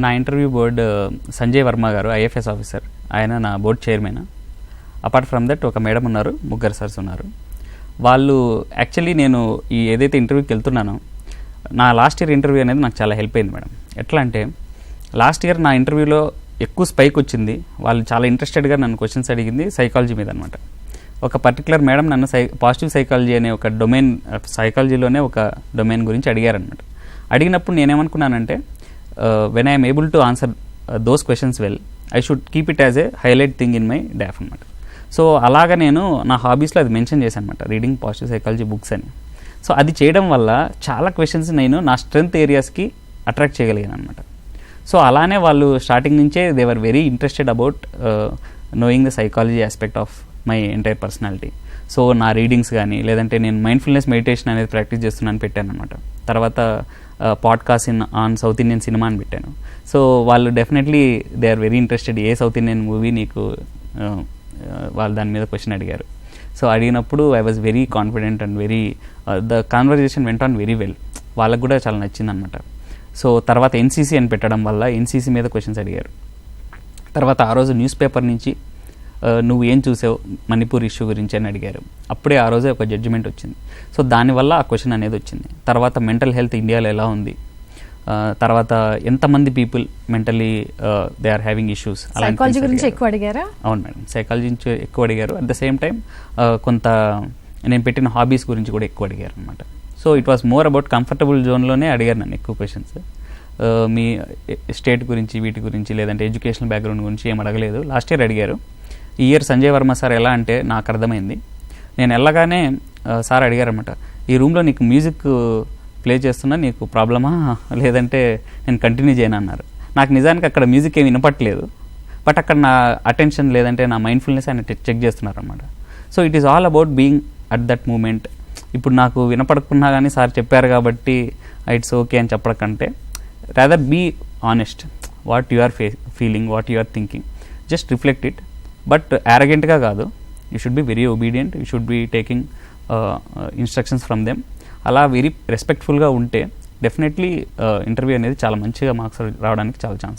నా interview board Sanjay Varma గారు, IFS officer, ఆయన నా board chairman. Apart from that ఒక మేడం ఉన్నారు, ముగ్గురు సార్స్ ఉన్నారు. వాళ్ళు యాక్చువల్లీ నేను ఈ ఏదైతే ఇంటర్వ్యూకి వెళ్తున్నానో, నా లాస్ట్ ఇయర్ ఇంటర్వ్యూ అనేది నాకు చాలా హెల్ప్ అయింది మేడం. ఎట్లా అంటే లాస్ట్ ఇయర్ నా ఇంటర్వ్యూలో ఎక్కువ స్పైక్ వచ్చింది. వాళ్ళు చాలా ఇంట్రెస్టెడ్గా నన్ను క్వశ్చన్స్ అడిగింది సైకాలజీ మీద అనమాట. ఒక పర్టికులర్ మేడం నన్ను పాజిటివ్ సైకాలజీ అనే ఒక డొమైన్, సైకాలజీలోనే ఒక డొమైన్ గురించి అడిగారనమాట. అడిగినప్పుడు నేనేమనుకున్నానంటే when I'm able to answer those questions well, I should keep it as a highlight thing in my DAF అనమాట. సో అలాగా నేను నా హాబీస్లో అది మెన్షన్ చేశాను అనమాట, రీడింగ్ పాజిటివ్ సైకాలజీ బుక్స్ అని. సో అది చేయడం వల్ల చాలా క్వశ్చన్స్ నేను నా స్ట్రెంగ్త్ ఏరియాస్కి అట్రాక్ట్ చేయగలిగాను అనమాట. సో అలానే వాళ్ళు స్టార్టింగ్ నుంచే they were very interested about knowing the psychology aspect of my entire personality. So నా రీడింగ్స్ కానీ, లేదంటే నేను మైండ్ఫుల్నెస్ మెడిటేషన్ అనేది ప్రాక్టీస్ చేస్తున్నాను పెట్టాను అనమాట. తర్వాత podcast on south Indian cinema అని పెట్టాను. సో వాళ్ళు definitely they are very interested, ఏ సౌత్ ఇండియన్ మూవీ నీకు, వాళ్ళు దాని మీద క్వశ్చన్ అడిగారు. సో అడిగినప్పుడు I was very confident and very the conversation went on very well. వాళ్ళకు కూడా చాలా నచ్చింది అనమాట. సో తర్వాత ఎన్సీసీ అని పెట్టడం వల్ల ఎన్సీసీ మీద క్వశ్చన్స్ అడిగారు. తర్వాత ఆ రోజు న్యూస్ పేపర్ నుంచి నువ్వు ఏం చూసావు మణిపూర్ ఇష్యూ గురించి అని అడిగారు. అప్పుడే ఆ రోజే ఒక జడ్జిమెంట్ వచ్చింది. సో దానివల్ల ఆ క్వశ్చన్ అనేది వచ్చింది. తర్వాత మెంటల్ హెల్త్ ఇండియాలో ఎలా ఉంది, తర్వాత ఎంతమంది people mentally they are having issues, psychology గురించి ఎక్కువ అడిగారా? అవును మేడం, సైకాలజీ నుంచి ఎక్కువ అడిగారు. అట్ ద సేమ్ టైం కొంత నేను పెట్టిన హాబీస్ గురించి కూడా ఎక్కువ అడిగారు అనమాట. So it was more about comfortable జోన్లోనే అడిగారు నన్ను ఎక్కువ క్వశ్చన్స్. మీ స్టేట్ గురించి, వీటి గురించి, లేదంటే ఎడ్యుకేషనల్ బ్యాక్గ్రౌండ్ గురించి ఏం అడగలేదు. లాస్ట్ ఇయర్ అడిగారు. ఈ ఇయర్ సంజయ్ వర్మ సార్ ఎలా అంటే నాకు అర్థమైంది. నేను వెళ్ళగానే సార్ అడిగారనమాట, ఈ రూమ్లో నీకు మ్యూజిక్ ప్లే చేస్తున్నా, నీకు ప్రాబ్లమా లేదంటే నేను కంటిన్యూ చేయను అన్నారు. నాకు నిజానికి అక్కడ మ్యూజిక్ ఏమి వినపట్లేదు, బట్ అక్కడ నా అటెన్షన్ లేదంటే నా మైండ్ఫుల్నెస్ ఆయన చెక్ చేస్తున్నారు అనమాట. So it is all about being at that moment. ఇప్పుడు నాకు వినపడకున్నా కానీ సార్ చెప్పారు కాబట్టి ఇట్స్ ఓకే అని చెప్పడం కంటే rather be honest, what you are feeling, what you are thinking, just reflect it. But యారగెంట్గా కాదు, you should be very obedient, you should be taking instructions from them. అలా వెరీ రెస్పెక్ట్ఫుల్గా ఉంటే డెఫినెట్లీ ఇంటర్వ్యూ అనేది చాలా మంచిగా మార్క్స్ రావడానికి చాలా ఛాన్స్.